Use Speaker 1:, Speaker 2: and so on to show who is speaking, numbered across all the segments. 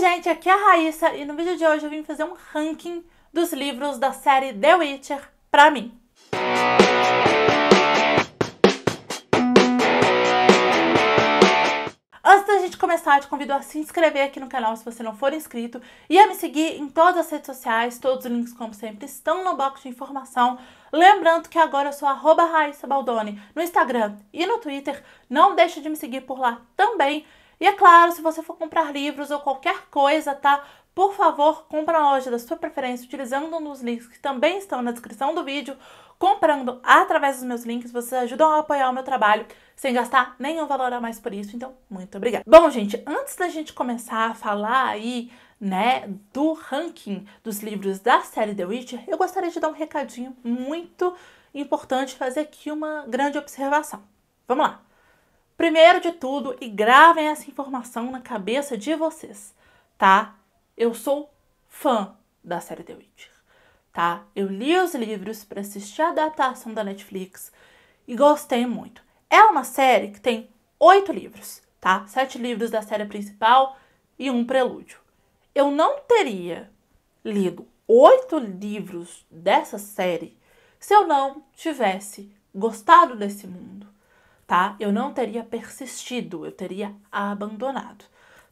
Speaker 1: gente, aqui é a Raíssa e no vídeo de hoje eu vim fazer um ranking dos livros da série The Witcher pra mim. Antes da gente começar, eu te convido a se inscrever aqui no canal se você não for inscrito e a me seguir em todas as redes sociais. Todos os links, como sempre, estão no box de informação. Lembrando que agora eu sou @RaíssaBaldoni no Instagram e no Twitter. Não deixe de me seguir por lá também. E é claro, se você for comprar livros ou qualquer coisa, tá? Por favor, compra na loja da sua preferência, utilizando um dos links que também estão na descrição do vídeo. Comprando através dos meus links, vocês ajudam a apoiar o meu trabalho sem gastar nenhum valor a mais por isso, então muito obrigada. Bom, gente, antes da gente começar a falar aí, né, do ranking dos livros da série The Witcher, eu gostaria de dar um recadinho muito importante, fazer aqui uma grande observação. Vamos lá. Primeiro de tudo, e gravem essa informação na cabeça de vocês, tá? Eu sou fã da série The Witcher, tá? Eu li os livros para assistir a adaptação da Netflix e gostei muito. É uma série que tem 8 livros, tá? 7 livros da série principal e um prelúdio. Eu não teria lido 8 livros dessa série se eu não tivesse gostado desse mundo, tá? Eu não teria persistido, eu teria abandonado,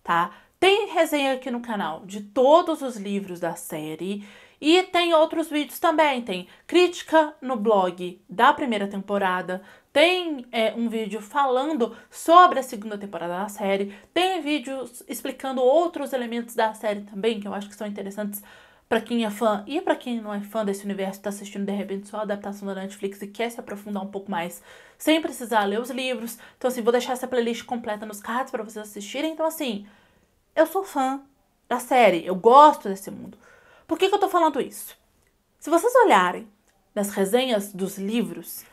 Speaker 1: tá? Tem resenha aqui no canal de todos os livros da série e tem outros vídeos também. Tem crítica no blog da primeira temporada, tem um vídeo falando sobre a segunda temporada da série, tem vídeos explicando outros elementos da série também, que eu acho que são interessantes para quem é fã e para quem não é fã desse universo, está assistindo de repente só a adaptação da Netflix e quer se aprofundar um pouco mais sem precisar ler os livros. Então assim, vou deixar essa playlist completa nos cards para vocês assistirem. Então assim, eu sou fã da série, eu gosto desse mundo. Por que eu tô falando isso? Se vocês olharem nas resenhas dos livros,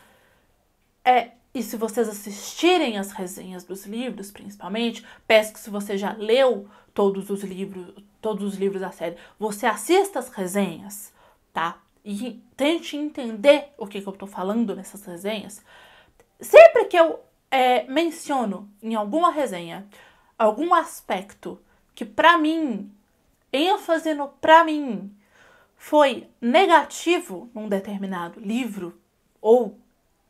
Speaker 1: e se vocês assistirem as resenhas dos livros, principalmente, peço que se você já leu todos os livros da série, você assista as resenhas, tá? E tente entender o que eu tô falando nessas resenhas. Sempre que eu menciono em alguma resenha algum aspecto que pra mim, ênfase no pra mim, foi negativo num determinado livro ou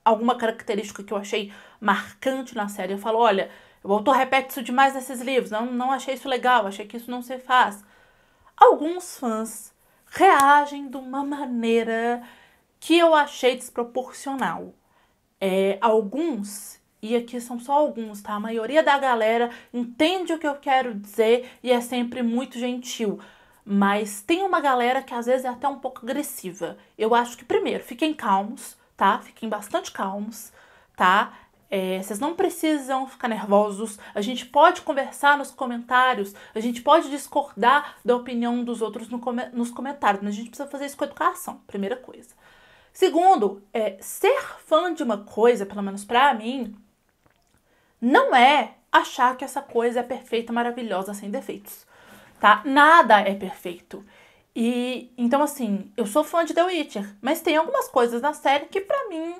Speaker 1: alguma característica que eu achei marcante na série, eu falo, olha, o autor repete isso demais nesses livros, não achei isso legal, achei que isso não se faz. Alguns fãs reagem de uma maneira que eu achei desproporcional. Alguns, e aqui são só alguns, tá? A maioria da galera entende o que eu quero dizer e é sempre muito gentil. Mas tem uma galera que às vezes é até um pouco agressiva. Eu acho que, primeiro, fiquem calmos, tá? Fiquem bastante calmos, tá? Vocês não precisam ficar nervosos. A gente pode conversar nos comentários. A gente pode discordar da opinião dos outros nos comentários. Mas a gente precisa fazer isso com educação, primeira coisa. Segundo, ser fã de uma coisa, pelo menos pra mim, não é achar que essa coisa é perfeita, maravilhosa, sem defeitos, tá? Nada é perfeito. E então, assim, eu sou fã de The Witcher, mas tem algumas coisas na série que pra mim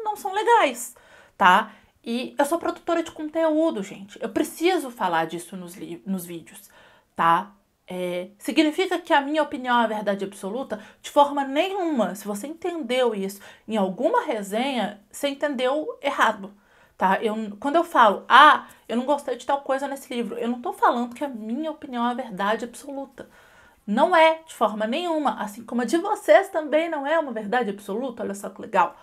Speaker 1: não são legais, tá? E eu sou produtora de conteúdo, gente. Eu preciso falar disso nos vídeos, tá? Significa que a minha opinião é a verdade absoluta? De forma nenhuma. Se você entendeu isso em alguma resenha, você entendeu errado, tá? Quando eu falo, eu não gostei de tal coisa nesse livro, eu não tô falando que a minha opinião é a verdade absoluta. Não é, de forma nenhuma, assim como a de vocês também não é uma verdade absoluta, olha só que legal.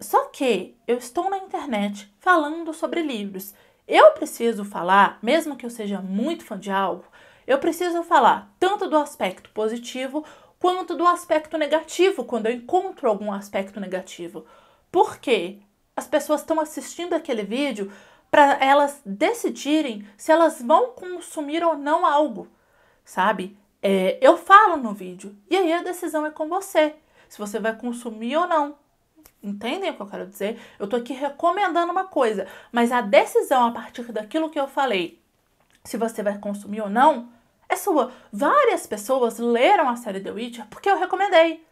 Speaker 1: Só que eu estou na internet falando sobre livros. Eu preciso falar, mesmo que eu seja muito fã de algo, eu preciso falar tanto do aspecto positivo quanto do aspecto negativo, quando eu encontro algum aspecto negativo. Porque as pessoas estão assistindo aquele vídeo para elas decidirem se elas vão consumir ou não algo, sabe? Eu falo no vídeo e aí a decisão é com você, se você vai consumir ou não. Entendem o que eu quero dizer? Eu tô aqui recomendando uma coisa, mas a decisão a partir daquilo que eu falei, se você vai consumir ou não, é sua. Várias pessoas leram a série The Witcher porque eu recomendei.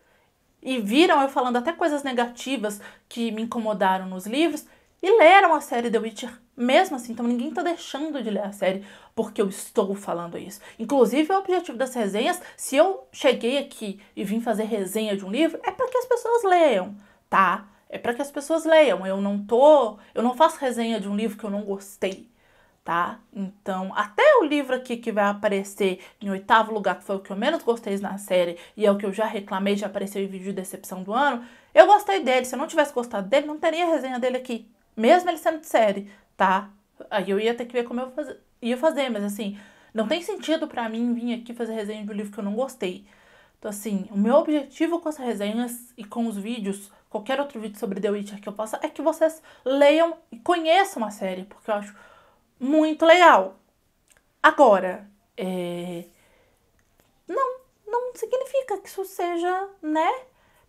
Speaker 1: E viram eu falando até coisas negativas que me incomodaram nos livros e leram a série The Witcher mesmo assim. Então ninguém tá deixando de ler a série porque eu estou falando isso. Inclusive, o objetivo das resenhas, se eu cheguei aqui e vim fazer resenha de um livro, é para que as pessoas leiam, tá? É para que as pessoas leiam. Eu não faço resenha de um livro que eu não gostei, tá? Então, até o livro aqui que vai aparecer em 8º lugar, que foi o que eu menos gostei na série, e é o que eu já reclamei, já apareceu em vídeo de decepção do ano, eu gostei dele. Se eu não tivesse gostado dele, não teria resenha dele aqui, mesmo ele sendo de série, tá? Aí eu ia ter que ver como eu ia fazer, mas assim, não tem sentido pra mim vir aqui fazer resenha de um livro que eu não gostei. Então assim, o meu objetivo com essas resenhas e com os vídeos, qualquer outro vídeo sobre The Witcher que eu faça, é que vocês leiam e conheçam a série, porque eu acho muito legal. Agora, não significa que isso seja, né,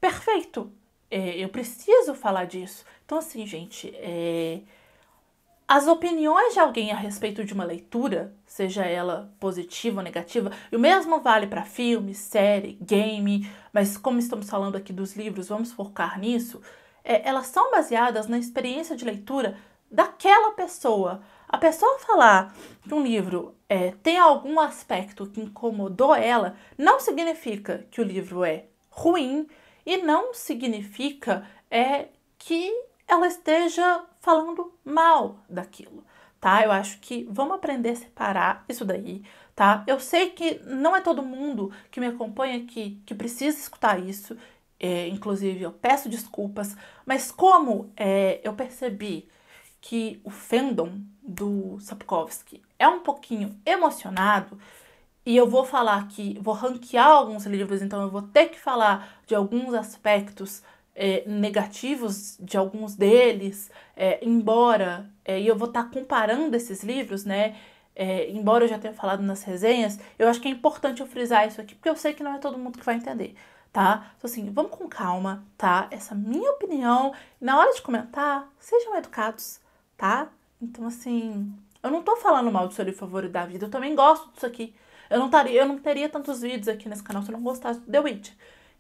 Speaker 1: perfeito. Eu preciso falar disso. Então, assim, gente, as opiniões de alguém a respeito de uma leitura, seja ela positiva ou negativa, e o mesmo vale para filme, série, game, mas como estamos falando aqui dos livros, vamos focar nisso, elas são baseadas na experiência de leitura daquela pessoa. A pessoa falar que um livro tem algum aspecto que incomodou ela, não significa que o livro é ruim e não significa que ela esteja falando mal daquilo, tá? Eu acho que vamos aprender a separar isso daí, tá? Eu sei que não é todo mundo que me acompanha aqui que precisa escutar isso, inclusive eu peço desculpas, mas como eu percebi que o fandom do Sapkowski é um pouquinho emocionado, e eu vou falar aqui, vou ranquear alguns livros, então eu vou ter que falar de alguns aspectos negativos de alguns deles, embora e eu vou estar comparando esses livros, né? Embora eu já tenha falado nas resenhas, eu acho que é importante eu frisar isso aqui, porque eu sei que não é todo mundo que vai entender, tá? Então, assim, vamos com calma, tá? Essa é a minha opinião. Na hora de comentar, sejam educados, tá? Então, assim, eu não tô falando mal do seu livro favorito da vida, eu também gosto disso aqui. Eu não teria tantos vídeos aqui nesse canal se eu não gostasse do The Witcher.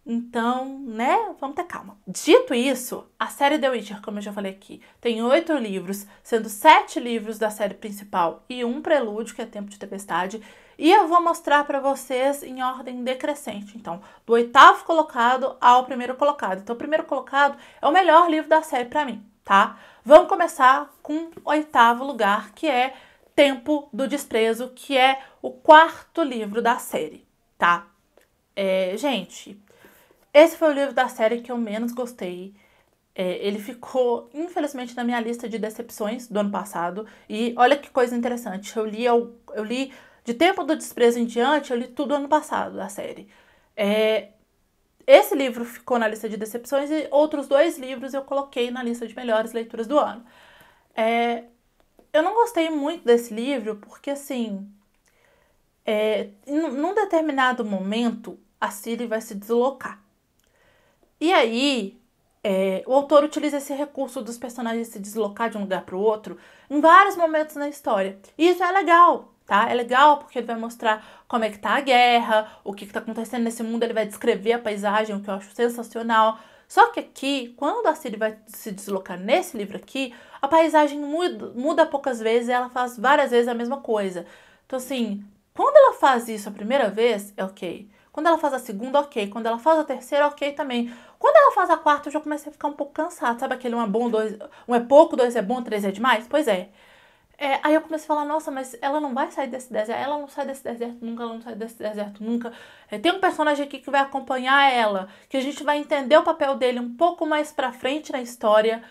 Speaker 1: Então, né, vamos ter calma. Dito isso, a série The Witcher, como eu já falei aqui, tem 8 livros, sendo 7 livros da série principal e um prelúdio, que é Tempo de Tempestade. E eu vou mostrar pra vocês em ordem decrescente. Então, do 8º colocado ao 1º colocado. Então, o 1º colocado é o melhor livro da série pra mim, tá? Vamos começar com o 8º lugar, que é Tempo do Desprezo, que é o 4º livro da série, tá? Gente, esse foi o livro da série que eu menos gostei. Ele ficou, infelizmente, na minha lista de decepções do ano passado. E olha que coisa interessante, eu li de Tempo do Desprezo em diante, eu li tudo ano passado da série. Esse livro ficou na lista de decepções e outros 2 livros eu coloquei na lista de melhores leituras do ano. Eu não gostei muito desse livro porque, assim, num determinado momento, a Ciri vai se deslocar. E aí, o autor utiliza esse recurso dos personagens se deslocar de um lugar para o outro em vários momentos na história. E isso é legal, tá? É legal porque ele vai mostrar como é que tá a guerra, o que tá acontecendo nesse mundo, ele vai descrever a paisagem, o que eu acho sensacional. Só que aqui, quando a Ciri vai se deslocar nesse livro aqui, a paisagem muda poucas vezes e ela faz várias vezes a mesma coisa. Então, assim, quando ela faz isso a primeira vez, é ok. Quando ela faz a segunda, ok. Quando ela faz a terceira, ok também. Quando ela faz a quarta, eu já comecei a ficar um pouco cansada. Sabe aquele um é bom, um é pouco, 2 é bom, 3 é demais? Pois é. Aí eu comecei a falar, nossa, mas ela não vai sair desse deserto. Ela não sai desse deserto nunca, ela não sai desse deserto nunca. Tem um personagem aqui que vai acompanhar ela, que a gente vai entender o papel dele um pouco mais pra frente na história.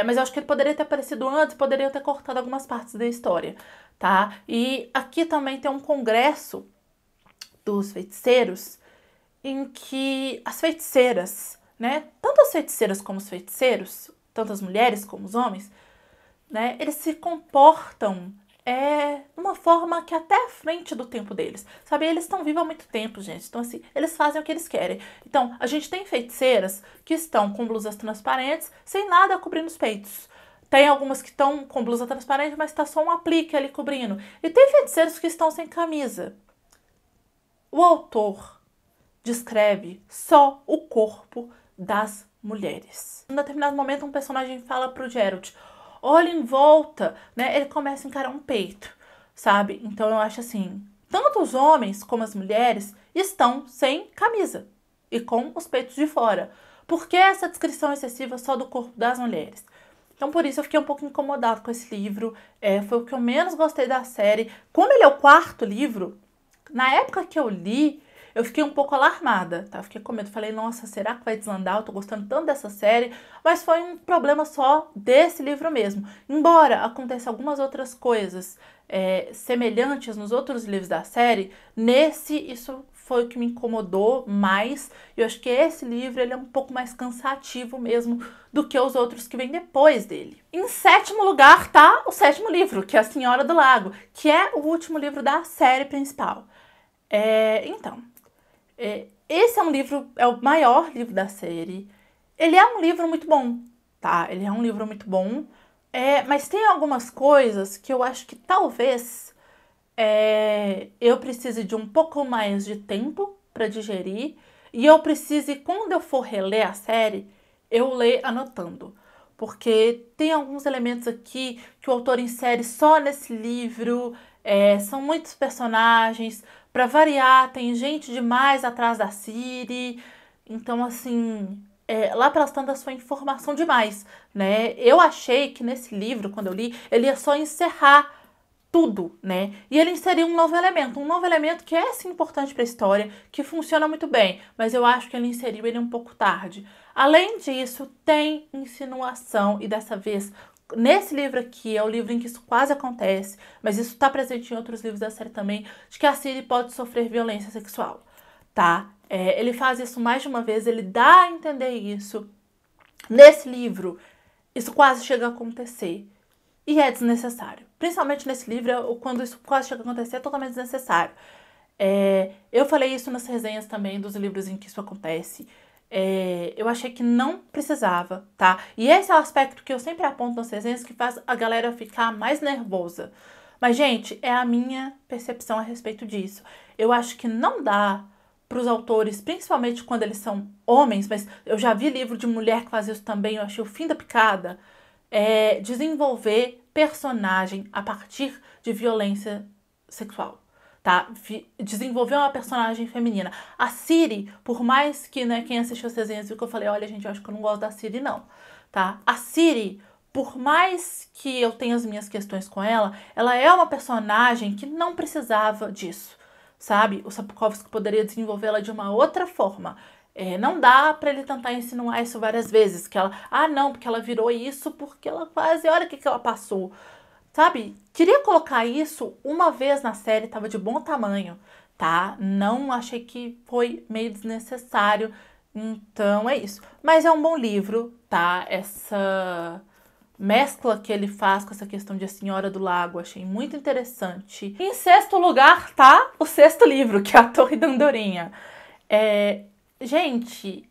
Speaker 1: Mas eu acho que ele poderia ter aparecido antes, poderia ter cortado algumas partes da história, tá? E aqui também tem um congresso dos feiticeiros, em que as feiticeiras, né, tanto as feiticeiras como os feiticeiros, tanto as mulheres como os homens, né, eles se comportam de uma forma que até à frente do tempo deles, sabe? Eles estão vivos há muito tempo, gente, então assim, eles fazem o que eles querem. Então, a gente tem feiticeiras que estão com blusas transparentes, sem nada cobrindo os peitos. Tem algumas que estão com blusa transparente, mas está só um aplique ali cobrindo. E tem feiticeiros que estão sem camisa. O autor descreve só o corpo das mulheres. Em determinado momento, um personagem fala pro Geralt: olha em volta, né? Ele começa a encarar um peito, sabe? Então eu acho assim, tanto os homens como as mulheres estão sem camisa e com os peitos de fora. Por que essa descrição excessiva só do corpo das mulheres? Então, por isso, eu fiquei um pouco incomodado com esse livro. Foi o que eu menos gostei da série. Como ele é o quarto livro, na época que eu li, eu fiquei um pouco alarmada, tá? Fiquei com medo. Falei, nossa, será que vai desandar? Eu tô gostando tanto dessa série. Mas foi um problema só desse livro mesmo. Embora aconteça algumas outras coisas semelhantes nos outros livros da série, nesse isso foi o que me incomodou mais. Eu acho que esse livro ele é um pouco mais cansativo mesmo do que os outros que vêm depois dele. Em sétimo lugar tá o sétimo livro, que é A Senhora do Lago, que é o último livro da série principal. Esse é um livro, é o maior livro da série. Ele é um livro muito bom, tá? Ele é um livro muito bom, mas tem algumas coisas que eu acho que talvez eu precise de um pouco mais de tempo para digerir e eu precise, quando eu for reler a série, eu ler anotando. Porque tem alguns elementos aqui que o autor insere só nesse livro, são muitos personagens, para variar, tem gente demais atrás da Ciri, então assim, lá pelas tantas foi informação demais, né? Eu achei que nesse livro, quando eu li, ele ia só encerrar tudo, né? E ele inseriu um novo elemento que é sim importante para a história, que funciona muito bem, mas eu acho que ele inseriu ele um pouco tarde. Além disso, tem insinuação, e dessa vez, nesse livro aqui, é o livro em que isso quase acontece, mas isso está presente em outros livros da série também, de que a Ciri pode sofrer violência sexual, tá? Ele faz isso mais de uma vez, ele dá a entender isso. Nesse livro, isso quase chega a acontecer. E é desnecessário. Principalmente nesse livro, quando isso quase chega a acontecer, é totalmente desnecessário. Eu falei isso nas resenhas também dos livros em que isso acontece. Eu achei que não precisava, tá? E esse é o aspecto que eu sempre aponto nas resenhas que faz a galera ficar mais nervosa. Mas, gente, é a minha percepção a respeito disso. Eu acho que não dá para os autores, principalmente quando eles são homens, mas eu já vi livro de mulher que faz isso também, eu achei o fim da picada, desenvolver personagem a partir de violência sexual, tá? Desenvolver uma personagem feminina. A Ciri, por mais que, né, quem assistiu as resenhas viu que eu falei, olha, gente, eu acho que eu não gosto da Ciri, não, tá? A Ciri, por mais que eu tenha as minhas questões com ela é uma personagem que não precisava disso, sabe? O Sapkowski poderia desenvolvê-la de uma outra forma. Não dá pra ele tentar insinuar isso várias vezes, que ela, não, porque ela virou isso, porque ela quase, olha o que ela passou, sabe? Queria colocar isso uma vez na série, tava de bom tamanho, tá? Não achei que foi meio desnecessário, então é isso. Mas é um bom livro, tá? Essa mescla que ele faz com essa questão de A Senhora do Lago, achei muito interessante. Em sexto lugar tá o sexto livro, que é A Torre da Andorinha. Gente,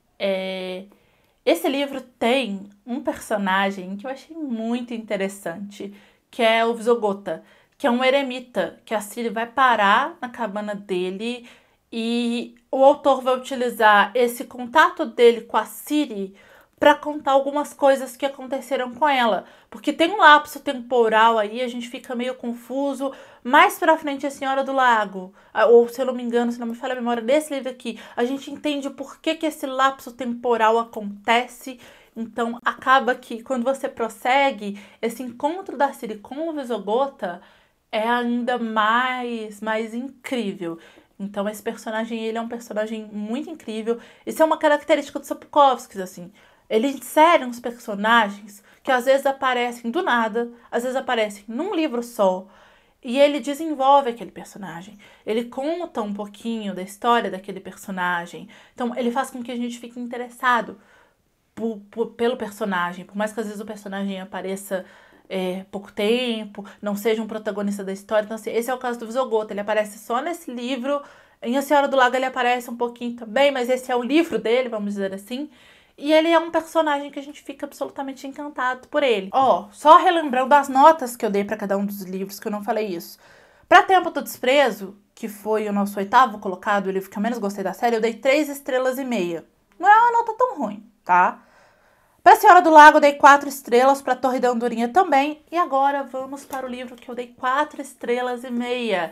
Speaker 1: esse livro tem um personagem que eu achei muito interessante, que é o Visogota, que é um eremita, que a Ciri vai parar na cabana dele e o autor vai utilizar esse contato dele com a Ciri para contar algumas coisas que aconteceram com ela. Porque tem um lapso temporal aí, a gente fica meio confuso. Mais pra frente, A Senhora do Lago, ou se eu não me engano, se não me falha a memória desse livro aqui, a gente entende por que esse lapso temporal acontece. Então, acaba que quando você prossegue, esse encontro da Ciri com o Visogota é ainda mais incrível. Então, esse personagem, ele é um personagem muito incrível. Isso é uma característica do Sapkowski, assim. Ele insere uns personagens que às vezes aparecem do nada, às vezes aparecem num livro só, e ele desenvolve aquele personagem. Ele conta um pouquinho da história daquele personagem. Então, ele faz com que a gente fique interessado pelo personagem. Por mais que às vezes o personagem apareça pouco tempo, não seja um protagonista da história. Então, assim, esse é o caso do Visogota. Ele aparece só nesse livro. Em A Senhora do Lago ele aparece um pouquinho também, mas esse é o livro dele, vamos dizer assim. E ele é um personagem que a gente fica absolutamente encantado por ele. Só relembrando as notas que eu dei para cada um dos livros, que eu não falei isso. Pra Tempo do Desprezo, que foi o nosso 8º colocado, o livro que eu menos gostei da série, eu dei 3,5 estrelas. Não é uma nota tão ruim, tá? Para a Senhora do Lago eu dei 4 estrelas, para a Torre da Andorinha também. E agora vamos para o livro que eu dei 4 estrelas e meia.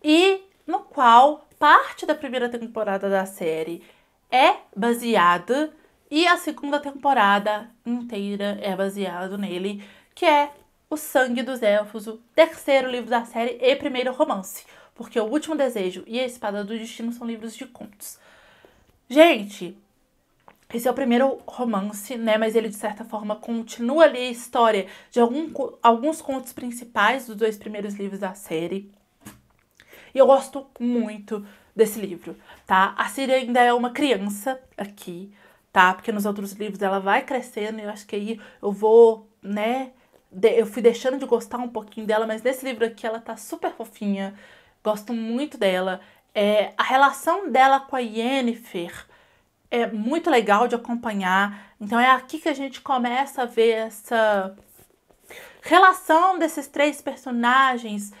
Speaker 1: E no qual parte da primeira temporada da série é baseada e a segunda temporada inteira é baseado nele, que é O Sangue dos Elfos, o terceiro livro da série e primeiro romance. Porque O Último Desejo e A Espada do Destino são livros de contos. Gente, esse é o primeiro romance, né? Mas ele, de certa forma, continua ali a história de alguns contos principais dos 2 primeiros livros da série. E eu gosto muito desse livro, tá? A Ciri ainda é uma criança aqui, tá? Porque nos outros livros ela vai crescendo e eu acho que aí eu vou, né? Eu fui deixando de gostar um pouquinho dela, mas nesse livro aqui ela tá super fofinha. Gosto muito dela. A relação dela com a Yennefer é muito legal de acompanhar. Então é aqui que a gente começa a ver essa relação desses 3 personagens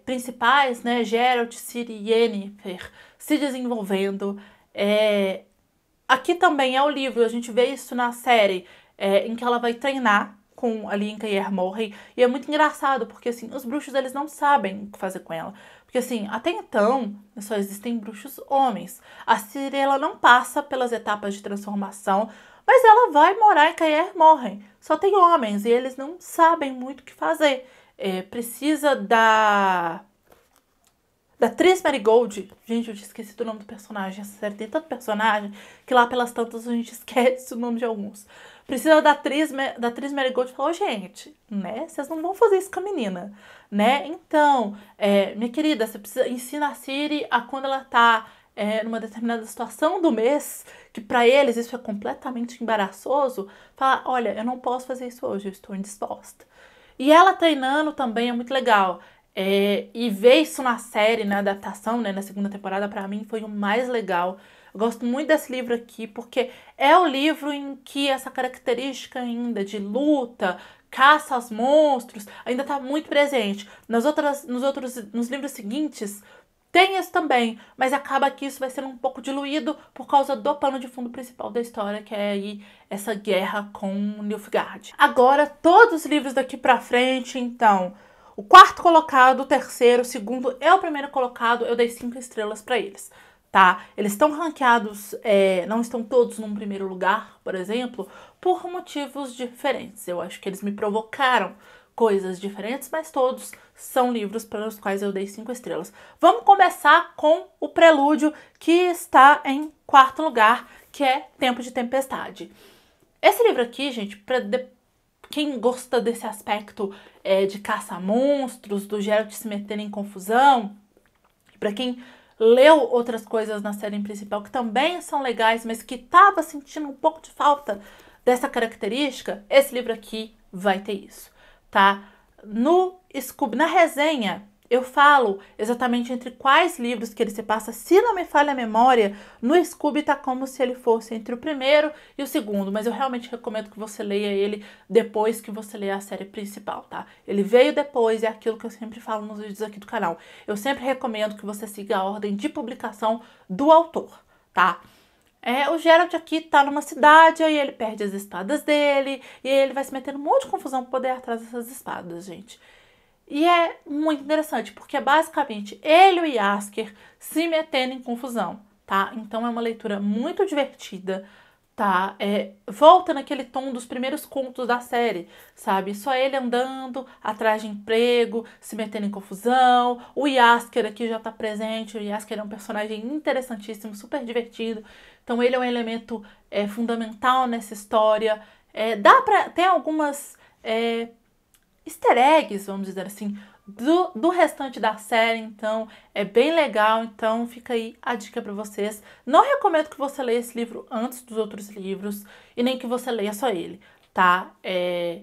Speaker 1: principais, né? Geralt, Ciri e Yennefer se desenvolvendo. Aqui também é o livro, a gente vê isso na série, em que ela vai treinar com a Lien Kaer Morhen, e é muito engraçado, porque assim, os bruxos eles não sabem o que fazer com ela. Porque assim, até então, só existem bruxos homens. A Ciri, ela não passa pelas etapas de transformação, mas ela vai morar em Kaer Morhen. Só tem homens, e eles não sabem muito o que fazer. Precisa da Triss Merigold. Gente, eu tinha esquecido o nome do personagem. Essa série tem tanto personagem que lá pelas tantas a gente esquece o nome de alguns. Precisa da Triss Merigold e falar, gente, né? Vocês não vão fazer isso com a menina, né? Então, minha querida, você precisa ensinar a Ciri a quando ela tá numa determinada situação do mês, que pra eles isso é completamente embaraçoso, falar, olha, eu não posso fazer isso hoje, eu estou indisposta. E ela treinando também é muito legal. E ver isso na série, na adaptação, né, na segunda temporada, pra mim foi o mais legal. Eu gosto muito desse livro aqui, porque é o livro em que essa característica ainda de luta, caça aos monstros, ainda tá muito presente. Nos livros seguintes, tem isso também, mas acaba que isso vai ser um pouco diluído por causa do pano de fundo principal da história, que é aí essa guerra com Nilfgaard. Agora, todos os livros daqui pra frente, então, o 4º colocado, o 3º, o 2º e o 1º colocado, eu dei 5 estrelas pra eles, tá? Eles estão ranqueados, não estão todos num primeiro lugar, por exemplo, por motivos diferentes. Eu acho que eles me provocaram coisas diferentes, mas todos são livros para os quais eu dei 5 estrelas. Vamos começar com o prelúdio, que está em 4º lugar, que é Tempo de Tempestade. Esse livro aqui, gente, quem gosta desse aspecto de caça a monstros, do Geralt se meter em confusão, para quem leu outras coisas na série principal que também são legais, mas que estava sentindo um pouco de falta dessa característica, esse livro aqui vai ter isso, tá? No Scooby, na resenha, eu falo exatamente entre quais livros que ele se passa. Se não me falha a memória, no Scooby tá como se ele fosse entre o 1º e o 2º, mas eu realmente recomendo que você leia ele depois que você ler a série principal, tá? Ele veio depois, é aquilo que eu sempre falo nos vídeos aqui do canal. Eu sempre recomendo que você siga a ordem de publicação do autor, tá? O Geralt aqui tá numa cidade, aí ele perde as espadas dele, e aí ele vai se metendo um monte de confusão pra poder ir atrás dessas espadas, gente. E é muito interessante, porque é basicamente ele e o Jaskier se metendo em confusão, tá? Então é uma leitura muito divertida, tá? Volta naquele tom dos primeiros contos da série, sabe? Só ele andando atrás de emprego, se metendo em confusão. O Jaskier aqui já tá presente, o Jaskier é um personagem interessantíssimo, super divertido. Então ele é um elemento fundamental nessa história. Tem algumas easter eggs, vamos dizer assim, do restante da série, então é bem legal, então fica aí a dica pra vocês. Não recomendo que você leia esse livro antes dos outros livros e nem que você leia só ele, tá?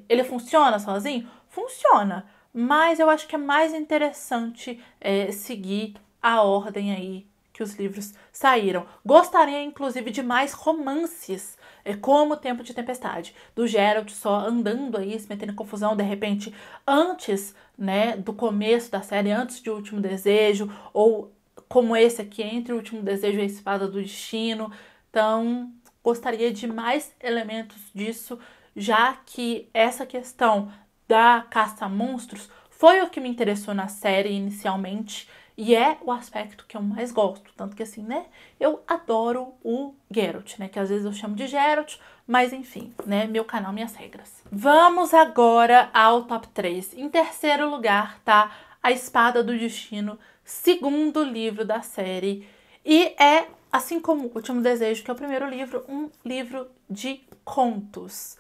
Speaker 1: Ele funciona sozinho? Funciona, mas eu acho que é mais interessante seguir a ordem aí que os livros saíram. Gostaria, inclusive, de mais romances, como Tempo de Tempestade, do Geralt só andando aí, se metendo em confusão, de repente, antes, né, do começo da série, antes de O Último Desejo, ou como esse aqui, entre O Último Desejo e A Espada do Destino. Então, gostaria de mais elementos disso, já que essa questão da caça a monstros foi o que me interessou na série inicialmente e é o aspecto que eu mais gosto. Tanto que assim, né, eu adoro o Geralt, né, que às vezes eu chamo de Geralt, mas enfim, né, meu canal, minhas regras. Vamos agora ao top 3. Em terceiro lugar tá A Espada do Destino, segundo livro da série. E é, assim como O Último Desejo, que é o primeiro livro, um livro de contos.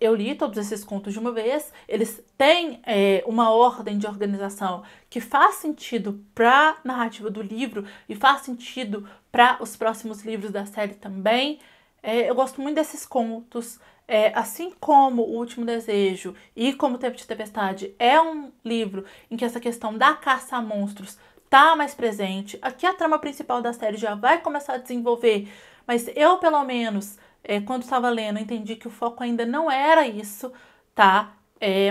Speaker 1: Eu li todos esses contos de uma vez. Eles têm uma ordem de organização que faz sentido para a narrativa do livro e faz sentido para os próximos livros da série também. Eu gosto muito desses contos. Assim como O Último Desejo e Como o Tempo de Tempestade é um livro em que essa questão da caça a monstros tá mais presente. Aqui a trama principal da série já vai começar a desenvolver, mas eu, pelo menos, quando estava lendo, entendi que o foco ainda não era isso, tá?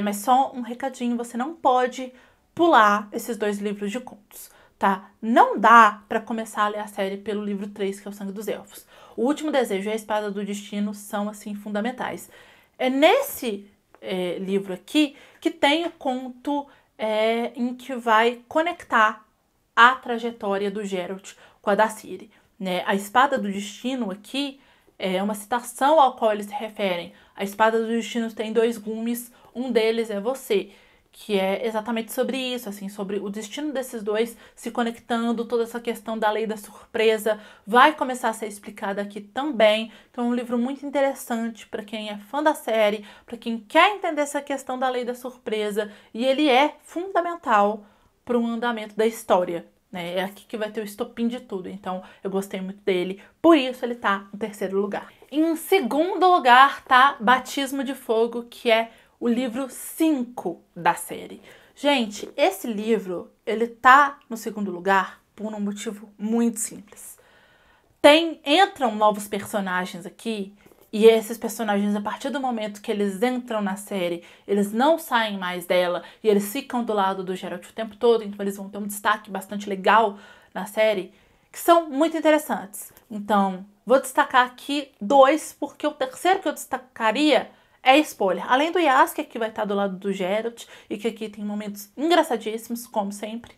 Speaker 1: Mas só um recadinho, você não pode pular esses 2 livros de contos, tá? Não dá pra começar a ler a série pelo livro 3, que é o Sangue dos Elfos. O Último Desejo e A Espada do Destino são, assim, fundamentais. É nesse livro aqui que tem o conto em que vai conectar a trajetória do Geralt com a da Ciri, né? A Espada do Destino aqui é uma citação ao qual eles se referem. A Espada do Destino tem 2 gumes, um deles é você, que é exatamente sobre isso, assim, sobre o destino desses 2 se conectando, toda essa questão da lei da surpresa vai começar a ser explicada aqui também. Então é um livro muito interessante para quem é fã da série, para quem quer entender essa questão da lei da surpresa, e ele é fundamental para o andamento da história, né? É aqui que vai ter o estopim de tudo, então eu gostei muito dele, por isso ele tá no terceiro lugar. Em segundo lugar tá Batismo de Fogo, que é o livro 5 da série. Gente, esse livro, ele tá no segundo lugar por um motivo muito simples. Entram novos personagens aqui, e esses personagens, a partir do momento que eles entram na série, eles não saem mais dela e eles ficam do lado do Geralt o tempo todo, então eles vão ter um destaque bastante legal na série, que são muito interessantes. Então, vou destacar aqui 2, porque o terceiro que eu destacaria é spoiler. Além do Jaskier, que vai estar do lado do Geralt e que aqui tem momentos engraçadíssimos, como sempre,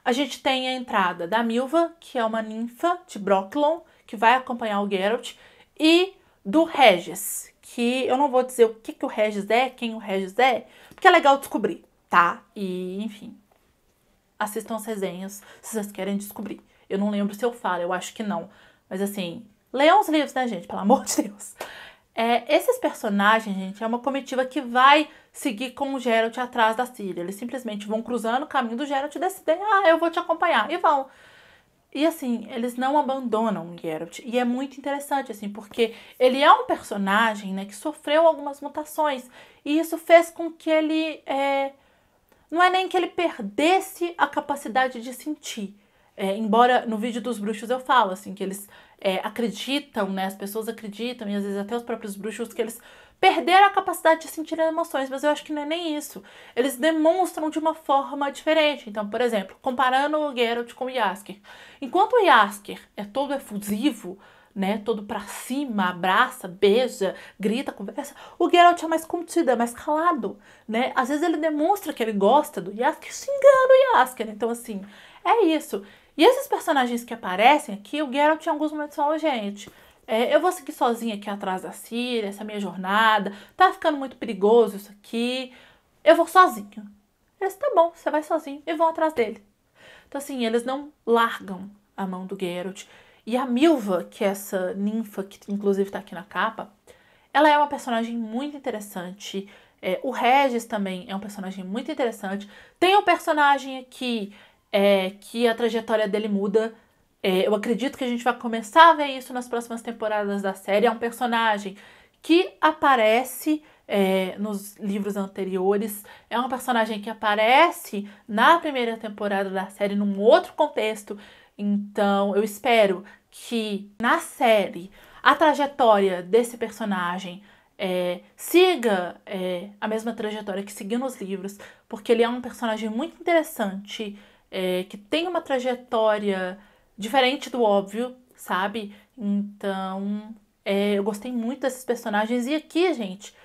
Speaker 1: a gente tem a entrada da Milva, que é uma ninfa de Brokilon, que vai acompanhar o Geralt, e do Regis, que eu não vou dizer o que o Regis é, quem o Regis é, porque é legal descobrir, tá? E, enfim, assistam as resenhas se vocês querem descobrir. Eu não lembro se eu falo, eu acho que não. Mas, assim, leiam os livros, né, gente? Pelo amor de Deus. Esses personagens, gente, é uma comitiva que vai seguir com o Geralt atrás da Ciri. Eles simplesmente vão cruzando o caminho do Geralt e decidem, eu vou te acompanhar, e vão. E assim, eles não abandonam o Geralt. E é muito interessante, assim, porque ele é um personagem, né, que sofreu algumas mutações. E isso fez com que ele... não é nem que ele perdesse a capacidade de sentir. Embora no vídeo dos bruxos eu falo, assim, que eles acreditam, né, as pessoas acreditam, e às vezes até os próprios bruxos, que eles perderam a capacidade de sentir emoções, mas eu acho que não é nem isso. Eles demonstram de uma forma diferente. Então, por exemplo, comparando o Geralt com o Jaskier. Enquanto o Jaskier é todo efusivo, né, todo pra cima, abraça, beija, grita, conversa, o Geralt é mais contido, é mais calado, né? Às vezes ele demonstra que ele gosta do Jaskier xingando o Jaskier. Então, assim, é isso. E esses personagens que aparecem aqui, o Geralt em alguns momentos fala, gente, eu vou seguir sozinha aqui atrás da Ciri, essa minha jornada, tá ficando muito perigoso isso aqui, eu vou sozinho. Eles, tá bom, você vai sozinho, e vão atrás dele. Então, assim, eles não largam a mão do Geralt. E a Milva, que é essa ninfa que inclusive tá aqui na capa, ela é uma personagem muito interessante. O Regis também é um personagem muito interessante. Tem um personagem aqui que a trajetória dele muda. Eu acredito que a gente vai começar a ver isso nas próximas temporadas da série. É um personagem que aparece nos livros anteriores. É um personagem que aparece na primeira temporada da série num outro contexto. Então, eu espero que na série a trajetória desse personagem siga a mesma trajetória que seguiu nos livros, porque ele é um personagem muito interessante, que tem uma trajetória diferente do óbvio, sabe? Então, eu gostei muito desses personagens. E aqui, gente,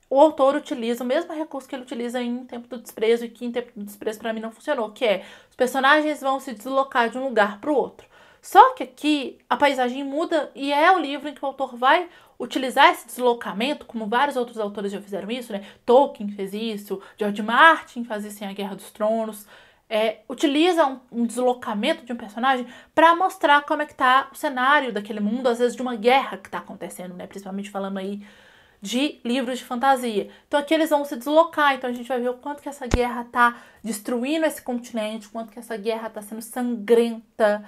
Speaker 1: o autor utiliza o mesmo recurso que ele utiliza em Tempo do Desprezo, e que em Tempo do Desprezo pra mim não funcionou, que é os personagens vão se deslocar de um lugar pro outro. Só que aqui a paisagem muda e é o livro em que o autor vai utilizar esse deslocamento, como vários outros autores já fizeram isso, né? Tolkien fez isso, George Martin faz isso em A Guerra dos Tronos. Utiliza um deslocamento de um personagem para mostrar como é que tá o cenário daquele mundo, às vezes de uma guerra que tá acontecendo, né? Principalmente falando aí de livros de fantasia. Então aqui eles vão se deslocar, então a gente vai ver o quanto que essa guerra tá destruindo esse continente, o quanto que essa guerra tá sendo sangrenta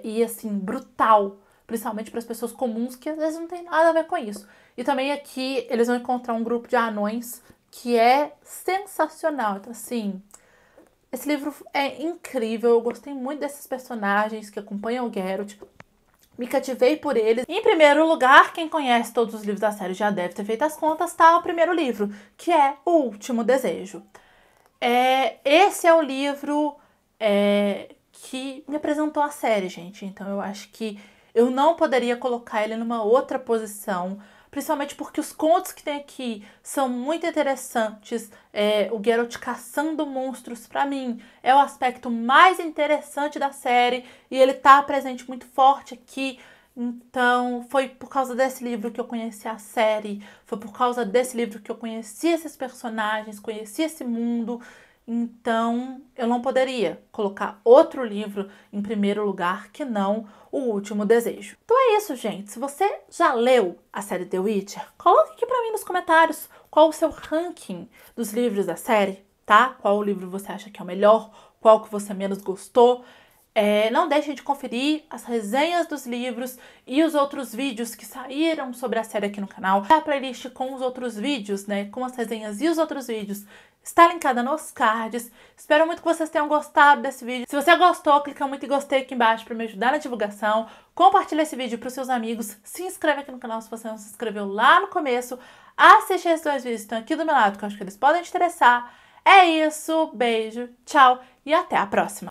Speaker 1: e assim, brutal, principalmente para as pessoas comuns que às vezes não tem nada a ver com isso. E também aqui eles vão encontrar um grupo de anões que é sensacional. Então assim, esse livro é incrível, eu gostei muito desses personagens que acompanham o Geralt. Me cativei por eles. Em primeiro lugar, quem conhece todos os livros da série já deve ter feito as contas, tá? O primeiro livro, que é O Último Desejo. Esse é o livro que me apresentou a série, gente. Então eu acho que eu não poderia colocar ele numa outra posição, principalmente porque os contos que tem aqui são muito interessantes. O Geralt caçando monstros, pra mim, é o aspecto mais interessante da série e ele tá presente muito forte aqui. Então, foi por causa desse livro que eu conheci a série, foi por causa desse livro que eu conheci esses personagens, conheci esse mundo. Então, eu não poderia colocar outro livro em primeiro lugar que não O Último Desejo. Então é isso, gente. Se você já leu a série The Witcher, coloque aqui pra mim nos comentários qual o seu ranking dos livros da série, tá? Qual livro você acha que é o melhor, qual que você menos gostou. Não deixem de conferir as resenhas dos livros e os outros vídeos que saíram sobre a série aqui no canal. A playlist com os outros vídeos, né, com as resenhas e os outros vídeos, está linkada nos cards. Espero muito que vocês tenham gostado desse vídeo. Se você gostou, clica muito em gostei aqui embaixo para me ajudar na divulgação. Compartilha esse vídeo para os seus amigos. Se inscreve aqui no canal se você não se inscreveu lá no começo. Assiste esses 2 vídeos que estão aqui do meu lado, que eu acho que eles podem te interessar. É isso, beijo, tchau e até a próxima!